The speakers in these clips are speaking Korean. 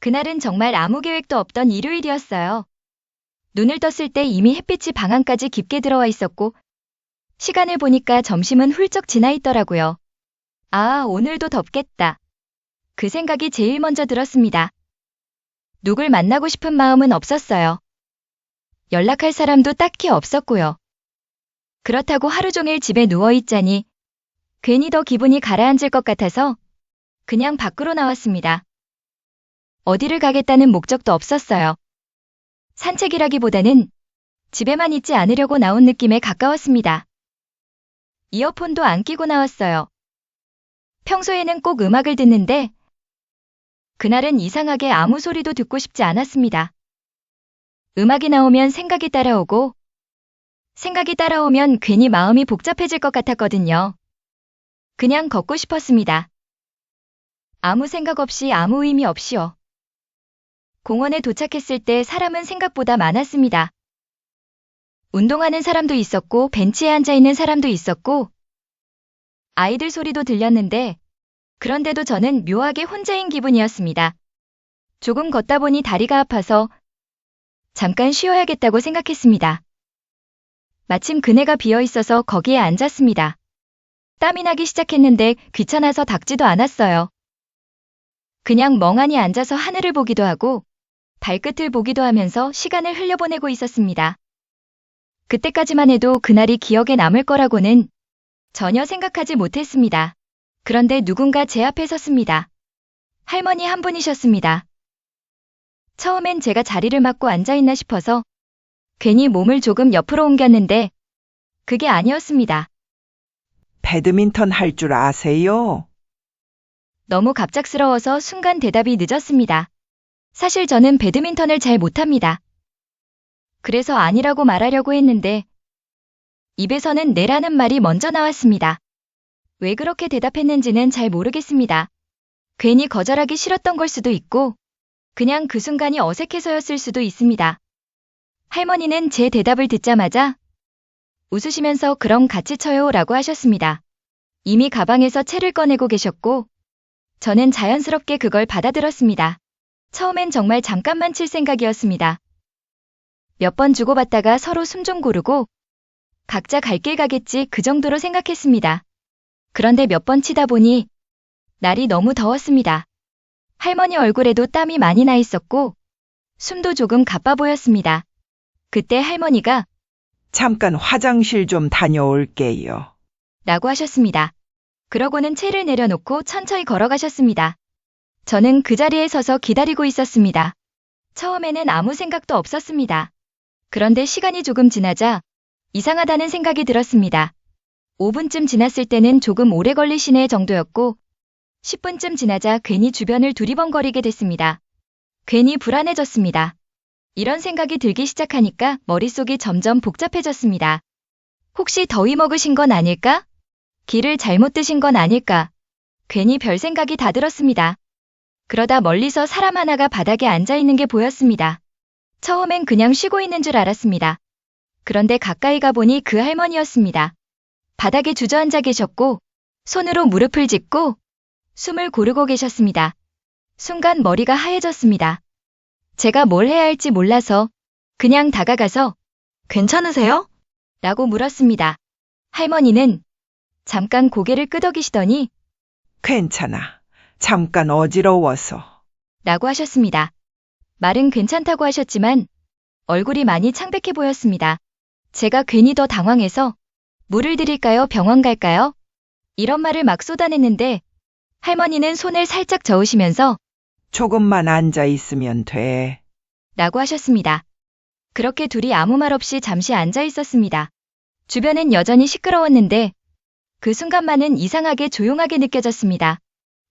그날은 정말 아무 계획도 없던 일요일이었어요. 눈을 떴을 때 이미 햇빛이 방 안까지 깊게 들어와 있었고, 시간을 보니까 점심은 훌쩍 지나 있더라고요. 아, 오늘도 덥겠다. 그 생각이 제일 먼저 들었습니다. 누굴 만나고 싶은 마음은 없었어요. 연락할 사람도 딱히 없었고요. 그렇다고 하루 종일 집에 누워있자니 괜히 더 기분이 가라앉을 것 같아서 그냥 밖으로 나왔습니다. 어디를 가겠다는 목적도 없었어요. 산책이라기보다는 집에만 있지 않으려고 나온 느낌에 가까웠습니다. 이어폰도 안 끼고 나왔어요. 평소에는 꼭 음악을 듣는데 그날은 이상하게 아무 소리도 듣고 싶지 않았습니다. 음악이 나오면 생각이 따라오고 생각이 따라오면 괜히 마음이 복잡해질 것 같았거든요. 그냥 걷고 싶었습니다. 아무 생각 없이 아무 의미 없이요. 공원에 도착했을 때 사람은 생각보다 많았습니다. 운동하는 사람도 있었고 벤치에 앉아있는 사람도 있었고 아이들 소리도 들렸는데 그런데도 저는 묘하게 혼자인 기분이었습니다. 조금 걷다 보니 다리가 아파서 잠깐 쉬어야겠다고 생각했습니다. 마침 그네가 비어 있어서 거기에 앉았습니다. 땀이 나기 시작했는데 귀찮아서 닦지도 않았어요. 그냥 멍하니 앉아서 하늘을 보기도 하고 발끝을 보기도 하면서 시간을 흘려보내고 있었습니다. 그때까지만 해도 그날이 기억에 남을 거라고는 전혀 생각하지 못했습니다. 그런데 누군가 제 앞에 섰습니다. 할머니 한 분이셨습니다. 처음엔 제가 자리를 맡고 앉아있나 싶어서 괜히 몸을 조금 옆으로 옮겼는데 그게 아니었습니다. 배드민턴 할 줄 아세요? 너무 갑작스러워서 순간 대답이 늦었습니다. 사실 저는 배드민턴을 잘 못합니다. 그래서 아니라고 말하려고 했는데 입에서는 네라는 말이 먼저 나왔습니다. 왜 그렇게 대답했는지는 잘 모르겠습니다. 괜히 거절하기 싫었던 걸 수도 있고 그냥 그 순간이 어색해서였을 수도 있습니다. 할머니는 제 대답을 듣자마자 웃으시면서 그럼 같이 쳐요 라고 하셨습니다. 이미 가방에서 채를 꺼내고 계셨고 저는 자연스럽게 그걸 받아들었습니다. 처음엔 정말 잠깐만 칠 생각이었습니다. 몇 번 주고받다가 서로 숨 좀 고르고 각자 갈 길 가겠지 그 정도로 생각했습니다. 그런데 몇 번 치다 보니 날이 너무 더웠습니다. 할머니 얼굴에도 땀이 많이 나 있었고 숨도 조금 가빠 보였습니다. 그때 할머니가 잠깐 화장실 좀 다녀올게요. 라고 하셨습니다. 그러고는 채를 내려놓고 천천히 걸어가셨습니다. 저는 그 자리에 서서 기다리고 있었습니다. 처음에는 아무 생각도 없었습니다. 그런데 시간이 조금 지나자 이상하다는 생각이 들었습니다. 5분쯤 지났을 때는 조금 오래 걸리시네 정도였고 10분쯤 지나자 괜히 주변을 두리번거리게 됐습니다. 괜히 불안해졌습니다. 이런 생각이 들기 시작하니까 머릿속이 점점 복잡해졌습니다. 혹시 더위 먹으신 건 아닐까? 길을 잘못 드신 건 아닐까? 괜히 별 생각이 다 들었습니다. 그러다 멀리서 사람 하나가 바닥에 앉아있는 게 보였습니다. 처음엔 그냥 쉬고 있는 줄 알았습니다. 그런데 가까이 가보니 그 할머니였습니다. 바닥에 주저앉아 계셨고 손으로 무릎을 짚고 숨을 고르고 계셨습니다. 순간 머리가 하얘졌습니다. 제가 뭘 해야 할지 몰라서 그냥 다가가서 괜찮으세요? 라고 물었습니다. 할머니는 잠깐 고개를 끄덕이시더니 괜찮아. 잠깐 어지러워서. 라고 하셨습니다. 말은 괜찮다고 하셨지만 얼굴이 많이 창백해 보였습니다. 제가 괜히 더 당황해서 물을 드릴까요? 병원 갈까요? 이런 말을 막 쏟아냈는데 할머니는 손을 살짝 저으시면서 조금만 앉아 있으면 돼. 라고 하셨습니다. 그렇게 둘이 아무 말 없이 잠시 앉아 있었습니다. 주변은 여전히 시끄러웠는데 그 순간만은 이상하게 조용하게 느껴졌습니다.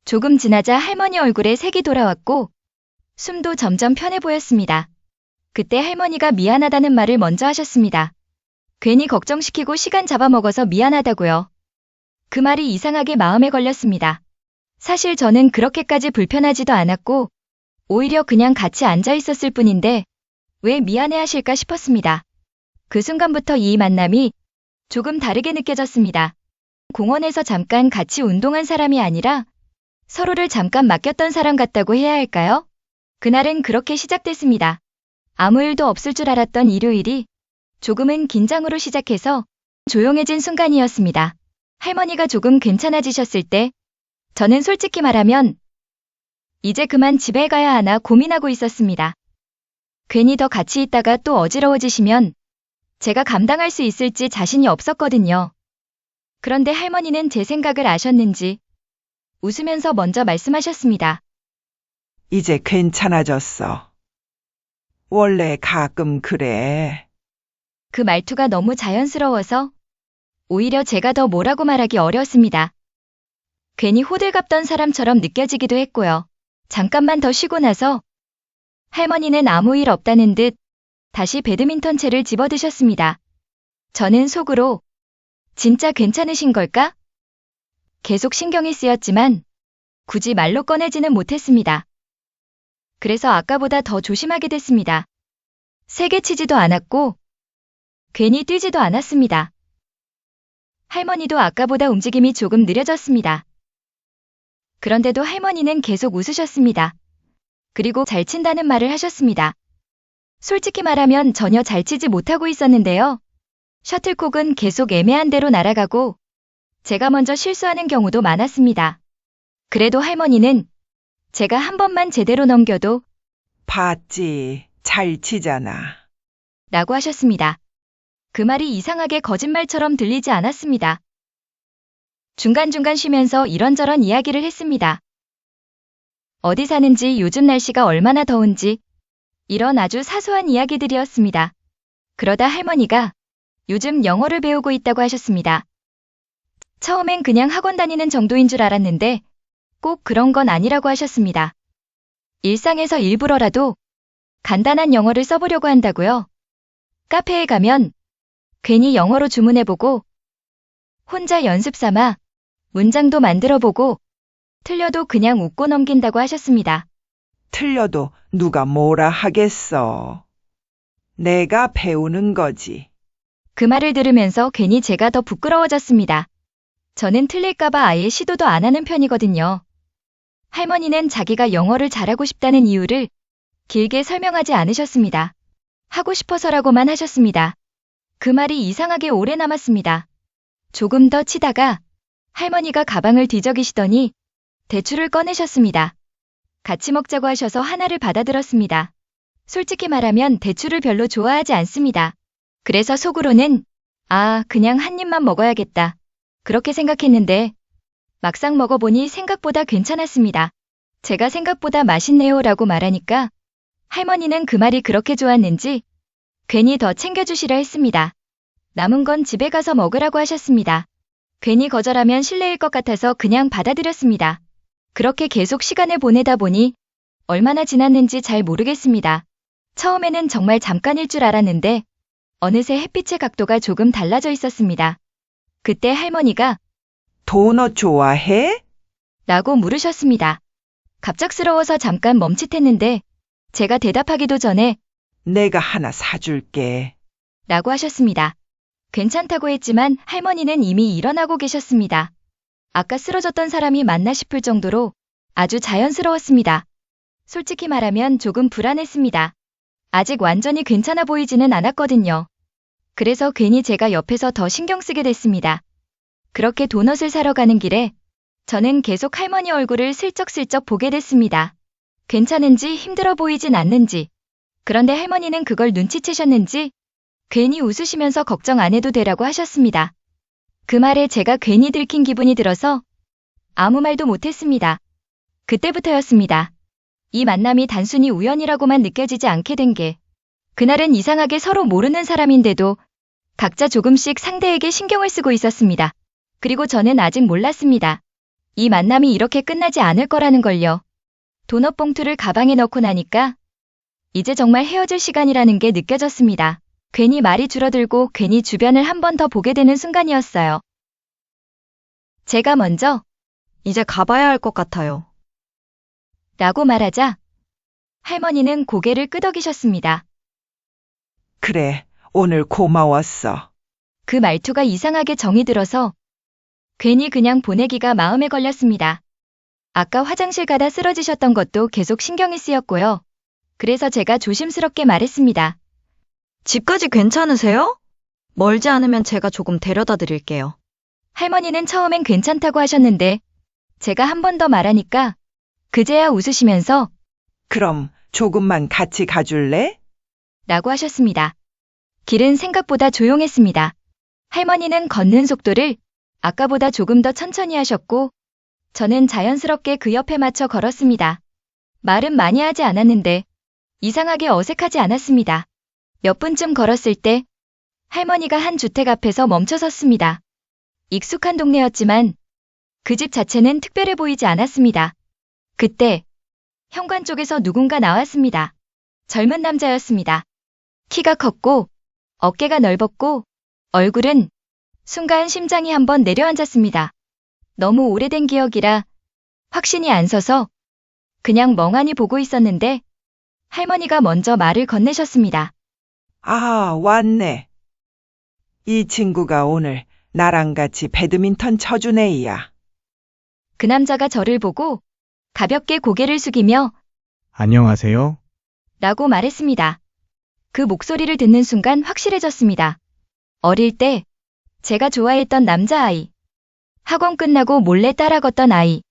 조금 지나자 할머니 얼굴에 색이 돌아왔고 숨도 점점 편해 보였습니다. 그때 할머니가 미안하다는 말을 먼저 하셨습니다. 괜히 걱정시키고 시간 잡아먹어서 미안하다고요. 그 말이 이상하게 마음에 걸렸습니다. 사실 저는 그렇게까지 불편하지도 않았고 오히려 그냥 같이 앉아 있었을 뿐인데 왜 미안해 하실까 싶었습니다. 그 순간부터 이 만남이 조금 다르게 느껴졌습니다. 공원에서 잠깐 같이 운동한 사람이 아니라 서로를 잠깐 맡겼던 사람 같다고 해야 할까요? 그날은 그렇게 시작됐습니다. 아무 일도 없을 줄 알았던 일요일이 조금은 긴장으로 시작해서 조용해진 순간이었습니다. 할머니가 조금 괜찮아지셨을 때 저는 솔직히 말하면 이제 그만 집에 가야 하나 고민하고 있었습니다. 괜히 더 같이 있다가 또 어지러워지시면 제가 감당할 수 있을지 자신이 없었거든요. 그런데 할머니는 제 생각을 아셨는지 웃으면서 먼저 말씀하셨습니다. 이제 괜찮아졌어. 원래 가끔 그래. 그 말투가 너무 자연스러워서 오히려 제가 더 뭐라고 말하기 어려웠습니다. 괜히 호들갑던 사람처럼 느껴지기도 했고요. 잠깐만 더 쉬고 나서 할머니는 아무 일 없다는 듯 다시 배드민턴 채를 집어드셨습니다. 저는 속으로 진짜 괜찮으신 걸까? 계속 신경이 쓰였지만 굳이 말로 꺼내지는 못했습니다. 그래서 아까보다 더 조심하게 됐습니다. 세게 치지도 않았고 괜히 뛰지도 않았습니다. 할머니도 아까보다 움직임이 조금 느려졌습니다. 그런데도 할머니는 계속 웃으셨습니다. 그리고 잘 친다는 말을 하셨습니다. 솔직히 말하면 전혀 잘 치지 못하고 있었는데요. 셔틀콕은 계속 애매한 대로 날아가고 제가 먼저 실수하는 경우도 많았습니다. 그래도 할머니는 제가 한 번만 제대로 넘겨도 봤지. 잘 치잖아. 라고 하셨습니다. 그 말이 이상하게 거짓말처럼 들리지 않았습니다. 중간중간 쉬면서 이런저런 이야기를 했습니다. 어디 사는지, 요즘 날씨가 얼마나 더운지, 이런 아주 사소한 이야기들이었습니다. 그러다 할머니가 요즘 영어를 배우고 있다고 하셨습니다. 처음엔 그냥 학원 다니는 정도인 줄 알았는데 꼭 그런 건 아니라고 하셨습니다. 일상에서 일부러라도 간단한 영어를 써보려고 한다고요. 카페에 가면 괜히 영어로 주문해보고 혼자 연습 삼아 문장도 만들어보고 틀려도 그냥 웃고 넘긴다고 하셨습니다. 틀려도 누가 뭐라 하겠어. 내가 배우는 거지. 그 말을 들으면서 괜히 제가 더 부끄러워졌습니다. 저는 틀릴까봐 아예 시도도 안 하는 편이거든요. 할머니는 자기가 영어를 잘하고 싶다는 이유를 길게 설명하지 않으셨습니다. 하고 싶어서라고만 하셨습니다. 그 말이 이상하게 오래 남았습니다. 조금 더 치다가 할머니가 가방을 뒤적이시더니 대추를 꺼내셨습니다. 같이 먹자고 하셔서 하나를 받아들었습니다. 솔직히 말하면 대추를 별로 좋아하지 않습니다. 그래서 속으로는 그냥 한 입만 먹어야겠다. 그렇게 생각했는데 막상 먹어보니 생각보다 괜찮았습니다. 제가 생각보다 맛있네요 라고 말하니까 할머니는 그 말이 그렇게 좋았는지 괜히 더 챙겨주시려 했습니다. 남은 건 집에 가서 먹으라고 하셨습니다. 괜히 거절하면 실례일 것 같아서 그냥 받아들였습니다. 그렇게 계속 시간을 보내다 보니 얼마나 지났는지 잘 모르겠습니다. 처음에는 정말 잠깐일 줄 알았는데 어느새 햇빛의 각도가 조금 달라져 있었습니다. 그때 할머니가 도넛 좋아해? 라고 물으셨습니다. 갑작스러워서 잠깐 멈칫했는데 제가 대답하기도 전에 내가 하나 사줄게. 라고 하셨습니다. 괜찮다고 했지만 할머니는 이미 일어나고 계셨습니다. 아까 쓰러졌던 사람이 맞나 싶을 정도로 아주 자연스러웠습니다. 솔직히 말하면 조금 불안했습니다. 아직 완전히 괜찮아 보이지는 않았거든요. 그래서 괜히 제가 옆에서 더 신경 쓰게 됐습니다. 그렇게 도넛을 사러 가는 길에 저는 계속 할머니 얼굴을 슬쩍슬쩍 보게 됐습니다. 괜찮은지 힘들어 보이진 않는지. 그런데 할머니는 그걸 눈치채셨는지 괜히 웃으시면서 걱정 안 해도 되라고 하셨습니다. 그 말에 제가 괜히 들킨 기분이 들어서 아무 말도 못했습니다. 그때부터였습니다. 이 만남이 단순히 우연이라고만 느껴지지 않게 된 게 그날은 이상하게 서로 모르는 사람인데도 각자 조금씩 상대에게 신경을 쓰고 있었습니다. 그리고 저는 아직 몰랐습니다. 이 만남이 이렇게 끝나지 않을 거라는 걸요. 도넛 봉투를 가방에 넣고 나니까 이제 정말 헤어질 시간이라는 게 느껴졌습니다. 괜히 말이 줄어들고 괜히 주변을 한 번 더 보게 되는 순간이었어요. 제가 먼저 이제 가봐야 할 것 같아요. 라고 말하자 할머니는 고개를 끄덕이셨습니다. 그래, 오늘 고마웠어. 그 말투가 이상하게 정이 들어서 괜히 그냥 보내기가 마음에 걸렸습니다. 아까 화장실 가다 쓰러지셨던 것도 계속 신경이 쓰였고요. 그래서 제가 조심스럽게 말했습니다. 집까지 괜찮으세요? 멀지 않으면 제가 조금 데려다 드릴게요. 할머니는 처음엔 괜찮다고 하셨는데 제가 한 번 더 말하니까 그제야 웃으시면서 그럼 조금만 같이 가줄래? 라고 하셨습니다. 길은 생각보다 조용했습니다. 할머니는 걷는 속도를 아까보다 조금 더 천천히 하셨고 저는 자연스럽게 그 옆에 맞춰 걸었습니다. 말은 많이 하지 않았는데 이상하게 어색하지 않았습니다. 몇 분쯤 걸었을 때 할머니가 한 주택 앞에서 멈춰 섰습니다. 익숙한 동네였지만 그 집 자체는 특별해 보이지 않았습니다. 그때 현관 쪽에서 누군가 나왔습니다. 젊은 남자였습니다. 키가 컸고 어깨가 넓었고 얼굴은 순간 심장이 한번 내려앉았습니다. 너무 오래된 기억이라 확신이 안 서서 그냥 멍하니 보고 있었는데 할머니가 먼저 말을 건네셨습니다. 아, 왔네. 이 친구가 오늘 나랑 같이 배드민턴 쳐준 애야. 그 남자가 저를 보고 가볍게 고개를 숙이며 안녕하세요. 라고 말했습니다. 그 목소리를 듣는 순간 확실해졌습니다. 어릴 때 제가 좋아했던 남자아이. 학원 끝나고 몰래 따라 걷던 아이.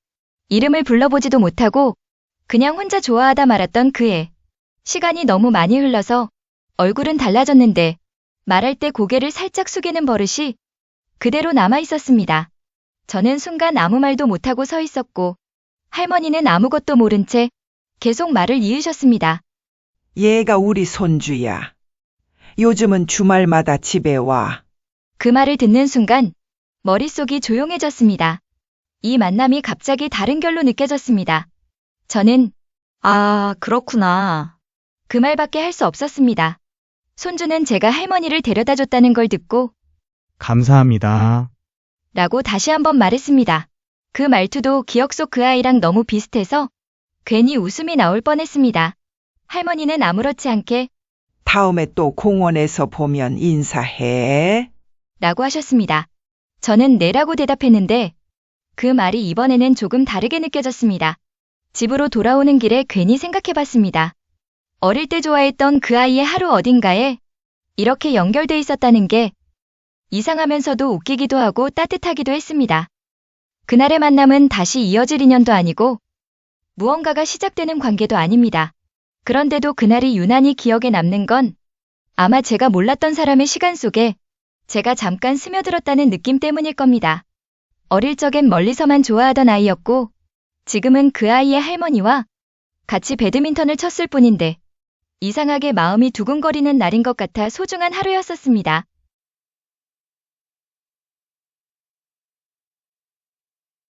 이름을 불러보지도 못하고 그냥 혼자 좋아하다 말았던 그 애. 시간이 너무 많이 흘러서 얼굴은 달라졌는데 말할 때 고개를 살짝 숙이는 버릇이 그대로 남아 있었습니다. 저는 순간 아무 말도 못하고 서 있었고 할머니는 아무것도 모른 채 계속 말을 이으셨습니다. 얘가 우리 손주야. 요즘은 주말마다 집에 와. 그 말을 듣는 순간 머릿속이 조용해졌습니다. 이 만남이 갑자기 다른 결로 느껴졌습니다. 저는 아, 그렇구나. 그 말밖에 할 수 없었습니다. 손주는 제가 할머니를 데려다 줬다는 걸 듣고 감사합니다. 라고 다시 한번 말했습니다. 그 말투도 기억 속 그 아이랑 너무 비슷해서 괜히 웃음이 나올 뻔했습니다. 할머니는 아무렇지 않게 다음에 또 공원에서 보면 인사해. 라고 하셨습니다. 저는 네라고 대답했는데 그 말이 이번에는 조금 다르게 느껴졌습니다. 집으로 돌아오는 길에 괜히 생각해봤습니다. 어릴 때 좋아했던 그 아이의 하루 어딘가에 이렇게 연결돼 있었다는 게 이상하면서도 웃기기도 하고 따뜻하기도 했습니다. 그날의 만남은 다시 이어질 인연도 아니고 무언가가 시작되는 관계도 아닙니다. 그런데도 그날이 유난히 기억에 남는 건 아마 제가 몰랐던 사람의 시간 속에 제가 잠깐 스며들었다는 느낌 때문일 겁니다. 어릴 적엔 멀리서만 좋아하던 아이였고 지금은 그 아이의 할머니와 같이 배드민턴을 쳤을 뿐인데 이상하게 마음이 두근거리는 날인 것 같아 소중한 하루였었습니다.